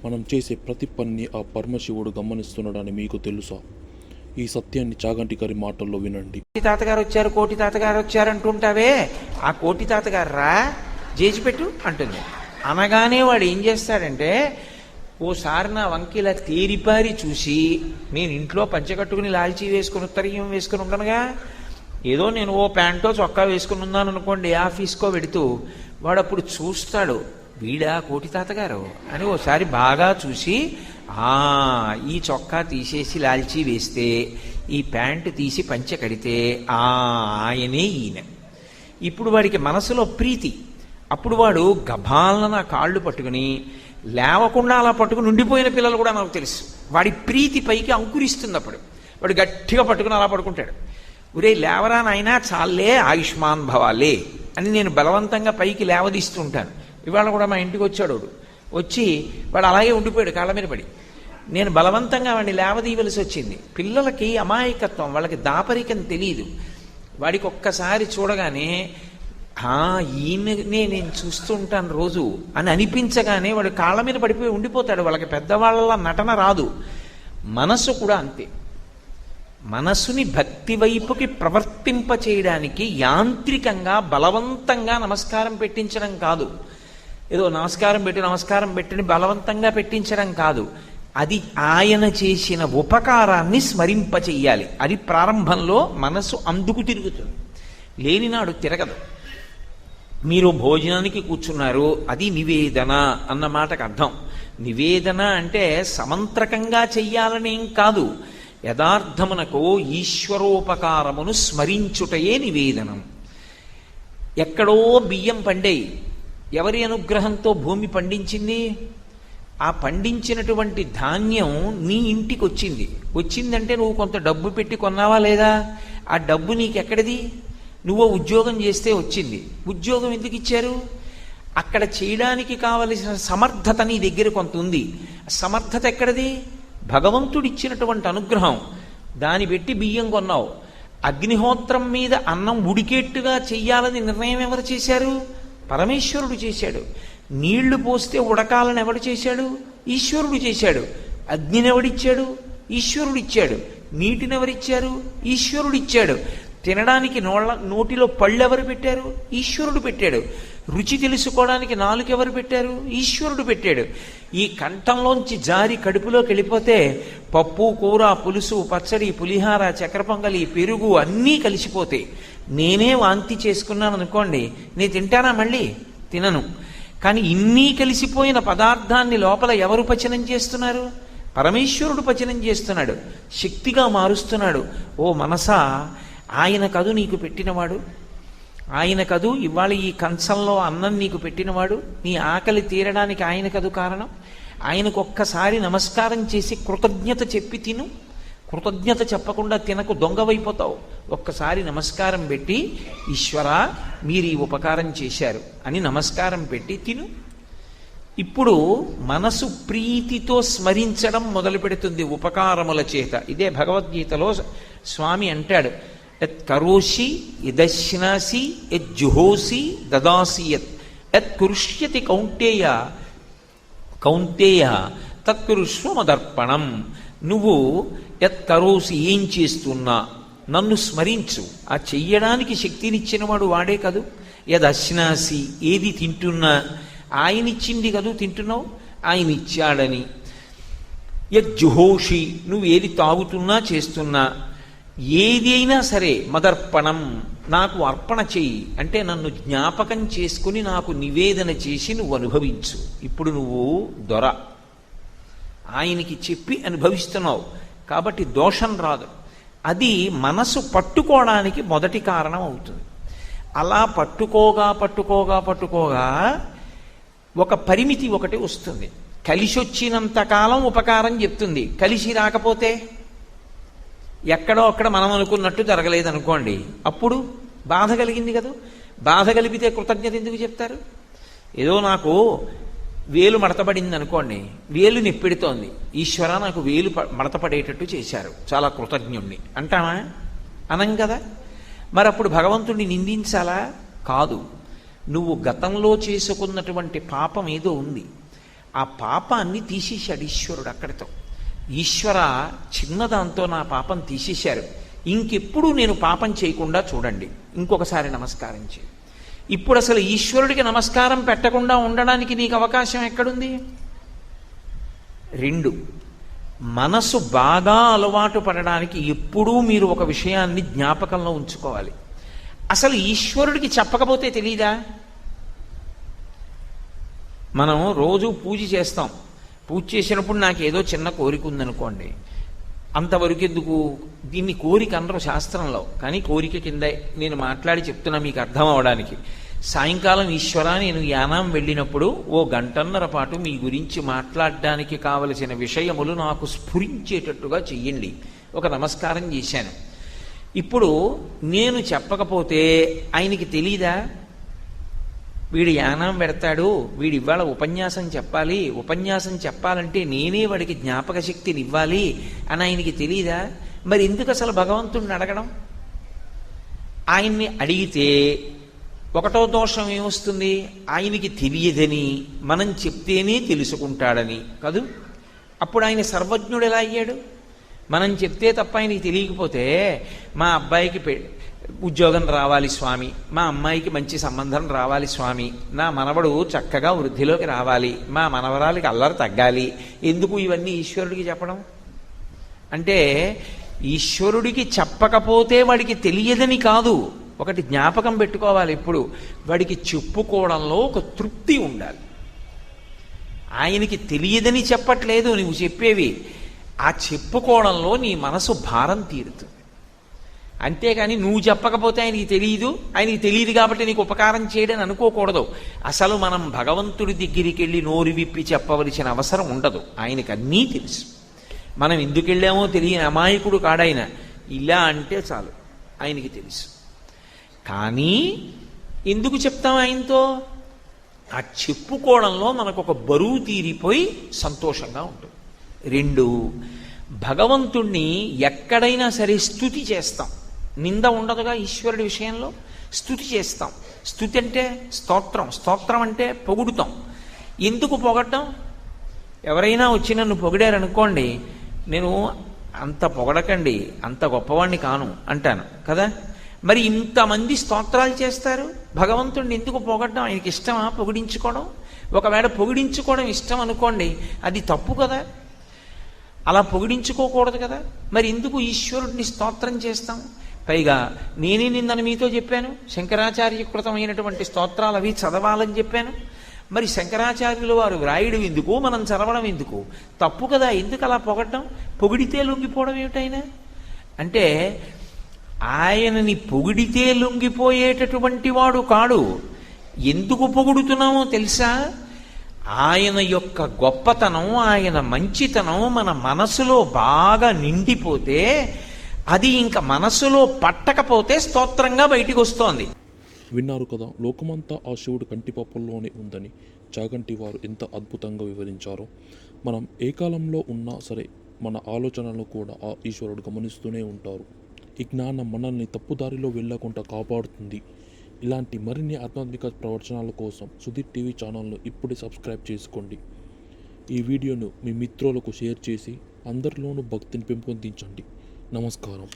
మనం చేసే ప్రతి పని ఆ పరమశివుడు గమనిస్తున్నాడని మీకు తెలుసా? ఈ సత్యాన్ని చాగంటి గారి మాటల్లో వినండి. తాతగారు వచ్చారు, కోటి తాతగారు వచ్చారు అంటుంటావే, ఆ కోటి తాతగారు రా చేసిపెట్టు అంటుంది. అనగానే వాడు ఏం చేస్తాడంటే, ఓసారి నా వంకిలా తేరిపారి చూసి, నేను ఇంట్లో పంచకట్టుకుని లాల్చీ వేసుకుని ఉత్తరీయం వేసుకుని ఉండనుగా, ఏదో నేను ఓ ప్యాంటో చొక్కా వేసుకుని ఉన్నాను అనుకోండి, ఆఫీస్కో వెడుతూ, వాడు అప్పుడు చూస్తాడు, వీడా కోటి తాతగారు అని ఓసారి బాగా చూసి, ఈ చొక్కా తీసేసి లాల్చీ వేస్తే, ఈ ప్యాంటు తీసి పంచె కడితే ఆయనే ఈయన. ఇప్పుడు వాడికి మనసులో ప్రీతి. అప్పుడు వాడు గభాలన కాళ్ళు పట్టుకుని లేవకుండా అలా పట్టుకుని ఉండిపోయిన పిల్లలు కూడా నాకు తెలుసు. వాడి ప్రీతి పైకి అంకురిస్తుంది. అప్పుడు వాడు గట్టిగా పట్టుకుని అలా పడుకుంటాడు. ఒరే లేవరా నాయనా, చాలే, ఆయుష్మాన్ భవాలే అని నేను బలవంతంగా పైకి లేవదీస్తూ ఉంటాను. ఇవాళ కూడా మా ఇంటికి వచ్చాడు. వచ్చి వాడు అలాగే ఉండిపోయాడు కాళ్ళ మీద పడి. నేను బలవంతంగా వాడిని లేవదీయవలసి వచ్చింది. పిల్లలకి అమాయకత్వం, వాళ్ళకి దాపరికం తెలియదు. వాడికి ఒక్కసారి చూడగానే ఈయననే నేను చూస్తూ ఉంటాను రోజు అని అనిపించగానే వాడు కాళ్ళ మీద పడిపోయి ఉండిపోతాడు. వాళ్ళకి పెద్దవాళ్ళ నటన రాదు. మనసు కూడా అంతే. మనసుని భక్తి వైపుకి ప్రవర్తింప చేయడానికి యాంత్రికంగా బలవంతంగా నమస్కారం పెట్టించడం కాదు. ఏదో నమస్కారం పెట్టిని బలవంతంగా పెట్టించడం కాదు. అది ఆయన చేసిన ఉపకారాన్ని స్మరింప చెయ్యాలి. అది ప్రారంభంలో మనసు అందుకు తిరుగుతుంది, లేనినాడు తిరగదు. మీరు భోజనానికి కూర్చున్నారు, అది నివేదన అన్న మాటకు అర్థం. నివేదన అంటే సమంత్రకంగా చెయ్యాలనేం కాదు. యథార్థమునకు ఈశ్వరోపకారమును స్మరించుటయే నివేదనం. ఎక్కడో బియ్యం పండేయి, ఎవరి అనుగ్రహంతో భూమి పండించింది? ఆ పండించినటువంటి ధాన్యం నీ ఇంటికి వచ్చింది. వచ్చిందంటే నువ్వు కొంత డబ్బు పెట్టి కొన్నావా లేదా? ఆ డబ్బు నీకెక్కడిది? నువ్వు ఉద్యోగం చేస్తే వచ్చింది. ఉద్యోగం ఎందుకు ఇచ్చారు? అక్కడ చేయడానికి కావలసిన సమర్థత నీ దగ్గర కొంత ఉంది. సమర్థత ఎక్కడిది? భగవంతుడిచ్చినటువంటి అనుగ్రహం. దాన్ని పెట్టి బియ్యం కొన్నావు. అగ్నిహోత్రం మీద అన్నం ఉడికేట్టుగా చెయ్యాలని నిర్ణయం ఎవరు చేశారు? పరమేశ్వరుడు చేశాడు. నీళ్లు పోస్తే ఉడకాలని ఎవడు చేశాడు? ఈశ్వరుడు చేశాడు. అగ్నినెవడిచ్చాడు? ఈశ్వరుడు ఇచ్చాడు. నీటినెవరిచ్చారు? ఈశ్వరుడు ఇచ్చాడు. తినడానికి నోటిలో పళ్ళు ఎవరు పెట్టారు? ఈశ్వరుడు పెట్టాడు. రుచి తెలుసుకోవడానికి నాలుక ఎవరు పెట్టారు? ఈశ్వరుడు పెట్టాడు. ఈ కంఠంలోంచి జారి కడుపులోకి వెళ్ళిపోతే పప్పు, కూర, పులుసు, పచ్చడి, పులిహార, చక్కెర పొంగలి, పెరుగు అన్నీ కలిసిపోతాయి. నేనే వాంతి చేసుకున్నాను అనుకోండి, నేను తింటానా? మళ్ళీ తినను. కానీ ఇన్నీ కలిసిపోయిన పదార్థాన్ని లోపల ఎవరు పచనం చేస్తున్నారు? పరమేశ్వరుడు పచనం చేస్తున్నాడు, శక్తిగా మారుస్తున్నాడు. ఓ మనసా, ఆయన కదు నీకు పెట్టినవాడు, ఆయన కదు ఇవాళ ఈ కంచంలో అన్నం నీకు పెట్టినవాడు, నీ ఆకలి తీరడానికి ఆయన కదు కారణం. ఆయనకు ఒక్కసారి నమస్కారం చేసి కృతజ్ఞత చెప్పి తిను. కృతజ్ఞత చెప్పకుండా తినకు, దొంగవైపోతావు. ఒక్కసారి నమస్కారం పెట్టి, ఈశ్వరా మీరు ఈ ఉపకారం చేశారు అని నమస్కారం పెట్టి తిను. ఇప్పుడు మనసు ప్రీతితో స్మరించడం మొదలు పెడుతుంది ఉపకారముల చేత. ఇదే భగవద్గీతలో స్వామి అంటాడు, యత్ కరోషి యదశ్నాసి యజ్జుహోసి దదాసి యత్ కురుష్యతి కౌంటేయ కౌంతేయ తత్కురుష్వ మదర్పణం. నువ్వు యత్ కరోసి, ఏం చేస్తున్నా నన్ను స్మరించు. ఆ చెయ్యడానికి శక్తినిచ్చినవాడు వాడే కదూ. యదశ్నాసి, ఏది తింటున్నా ఆయనిచ్చింది కదూ తింటున్నావు, ఆయన ఇచ్చాడని. యజ్జుహోషి, నువ్వు ఏది తాగుతున్నా చేస్తున్నా, ఏది అయినా సరే మదర్పణం, నాకు అర్పణ చెయ్యి అంటే నన్ను జ్ఞాపకం చేసుకుని నాకు నివేదన చేసి నువ్వు అనుభవించు. ఇప్పుడు నువ్వు దొర, ఆయనకి చెప్పి అనుభవిస్తున్నావు కాబట్టి దోషం రాదు. అది మనసు పట్టుకోవడానికి మొదటి కారణం అవుతుంది. అలా పట్టుకోగా ఒక పరిమితి ఒకటి వస్తుంది. కలిసి వచ్చినంతకాలం ఉపకారం చెప్తుంది. కలిసి రాకపోతే ఎక్కడో అక్కడ మనం అనుకున్నట్టు జరగలేదనుకోండి, అప్పుడు బాధ కలిగింది కదా. బాధ కలిపితే కృతజ్ఞత ఎందుకు చెప్తారు? ఏదో నాకు వేలు మడతపడింది అనుకోండి, వేలు నిప్పెడుతోంది, ఈశ్వర నాకు వేలు మడతపడేటట్టు చేశారు, చాలా కృతజ్ఞుణ్ణి అంటామా? అనం కదా. మరి అప్పుడు భగవంతుడిని నిందించాలా? కాదు. నువ్వు గతంలో చేసుకున్నటువంటి పాపం ఏదో ఉంది, ఆ పాపాన్ని తీసేశాడు ఈశ్వరుడు అక్కడితో. ఈశ్వర, చిన్నదాంతో నా పాపం తీసేశారు, ఇంకెప్పుడు నేను పాపం చేయకుండా చూడండి, ఇంకొకసారి నమస్కారం చేయి. ఇప్పుడు అసలు ఈశ్వరుడికి నమస్కారం పెట్టకుండా ఉండడానికి నీకు అవకాశం ఎక్కడుంది? 2, మనసు బాగా అలవాటు పడడానికి ఎప్పుడూ మీరు ఒక విషయాన్ని జ్ఞాపకంలో ఉంచుకోవాలి. అసలు ఈశ్వరుడికి చెప్పకపోతే తెలీదా? మనం రోజు పూజ చేస్తాం. పూజ చేసినప్పుడు నాకు ఏదో చిన్న కోరిక ఉందనుకోండి, అంతవరకు ఎందుకు? దీన్ని కోరిక అనరు శాస్త్రంలో, కానీ కోరిక కిందే నేను మాట్లాడి చెప్తున్నా మీకు అర్థం అవడానికి. సాయంకాలం ఈశ్వర, నేను యానాం వెళ్ళినప్పుడు 1 గంటన్నర పాటు మీ గురించి మాట్లాడడానికి కావలసిన విషయములు నాకు స్ఫురించేటట్టుగా చెయ్యండి. ఒక నమస్కారం చేశాను. ఇప్పుడు నేను చెప్పకపోతే ఆయనకి తెలీదా? వీడు యానాం పెడతాడు, వీడు ఇవాళ ఉపన్యాసం చెప్పాలి, ఉపన్యాసం చెప్పాలంటే నేనే వాడికి జ్ఞాపక శక్తిని ఇవ్వాలి అని ఆయనకి తెలీదా? మరి ఎందుకు అసలు భగవంతుడిని అడగడం? ఆయన్ని అడిగితే ఒకటో దోషం ఏమొస్తుంది? ఆయనకి తెలియదని మనం చెప్తేనే తెలుసుకుంటాడని కదూ. అప్పుడు ఆయన సర్వజ్ఞుడు ఎలా అయ్యాడు? మనం చెప్తే తప్ప ఆయనకి తెలియకపోతే, మా అబ్బాయికి ఉద్యోగం రావాలి స్వామి, మా అమ్మాయికి మంచి సంబంధం రావాలి స్వామి, నా మనవడు చక్కగా వృద్ధిలోకి రావాలి, మా మనవరాలకి అల్లరి తగ్గాలి, ఎందుకు ఇవన్నీ ఈశ్వరుడికి చెప్పడం? అంటే ఈశ్వరుడికి చెప్పకపోతే వాడికి తెలియదని కాదు, ఒకటి జ్ఞాపకం పెట్టుకోవాలి. ఇప్పుడు వాడికి చెప్పుకోవడంలో ఒక తృప్తి ఉండాలి. ఆయనకి తెలియదని చెప్పట్లేదు నువ్వు చెప్పేవి, ఆ చెప్పుకోవడంలో నీ మనసు భారం తీరుతుంది. అంతేకాని నువ్వు చెప్పకపోతే ఆయనకి తెలియదు కాబట్టి నీకు ఉపకారం చేయడని అనుకోకూడదు. అసలు మనం భగవంతుడి దగ్గరికి వెళ్ళి నోరు విప్పి చెప్పవలసిన అవసరం ఉండదు, ఆయనకు అన్నీ తెలుసు. మనం ఎందుకు వెళ్ళామో తెలియని అమాయకుడు కాడాయన. ఇలా అంటే చాలు, ఆయనకి తెలుసు. కానీ ఎందుకు చెప్తాం ఆయనతో? ఆ చెప్పుకోవడంలో మనకు ఒక బరువు తీరిపోయి సంతోషంగా ఉంటుంది. 2, భగవంతుణ్ణి ఎక్కడైనా సరే స్తుతి చేస్తాం. నింద ఉండదుగా ఈశ్వరుడి విషయంలో. స్తుతి చేస్తాం. స్తుతి అంటే స్తోత్రం, స్తోత్రం అంటే పొగుడుతాం. ఎందుకు పొగడటం? ఎవరైనా వచ్చి నన్ను పొగిడారనుకోండి, నేను అంత పొగడకండి, అంత గొప్పవాణ్ణి కాను అంటాను కదా. మరి ఇంతమంది స్తోత్రాలు చేస్తారు, భగవంతుడిని ఎందుకు పొగడడం? ఆయనకి ఇష్టమా పొగిడించుకోవడం? ఒకవేళ పొగిడించుకోవడం ఇష్టం అనుకోండి, అది తప్పు కదా, అలా పొగిడించుకోకూడదు కదా. మరి ఎందుకు ఈశ్వరుడిని స్తోత్రం చేస్తాం? పైగా నేనే నిన్నను మీతో చెప్పాను, శంకరాచార్యకృతమైనటువంటి స్తోత్రాలు అవి చదవాలని చెప్పాను. మరి శంకరాచార్యులు వారు వ్రాయడం ఎందుకు, మనం చదవడం ఎందుకు? తప్పు కదా. ఎందుకు అలా పొగడడం? పొగిడితే లొంగిపోవడం ఏమిటైనా అంటే, ఆయనని పొగిడితే లొంగిపోయేటటువంటి వాడు కాడు. ఎందుకు పొగుడుతున్నామో తెలుసా? ఆయన యొక్క గొప్పతనం, ఆయన మంచితనం మన మనసులో బాగా నిండిపోతే, అది ఇంకా మనసులో పట్టకపోతే స్తోత్రంగా బయటికి వస్తోంది. విన్నారు కదా, లోకమంతా ఆ శివుడు కంటిపప్పుల్లోనే ఉందని చాగంటి వారు ఎంత అద్భుతంగా వివరించారో. మనం ఏ కాలంలో ఉన్నా సరే మన ఆలోచనలు కూడా ఆ ఈశ్వరుడు గమనిస్తూనే ఉంటారు. ఈ జ్ఞానం మనల్ని తప్పుదారిలో వెళ్ళకుండా కాపాడుతుంది. ఇలాంటి మరిన్ని ఆధ్యాత్మిక ప్రవచనాల కోసం సుధీర్ టీవీ ఛానల్ను ఇప్పుడే సబ్స్క్రైబ్ చేసుకోండి. ఈ వీడియోను మీ మిత్రులకు షేర్ చేసి అందరిలోనూ భక్తిని పెంపొందించండి. నమస్కారం.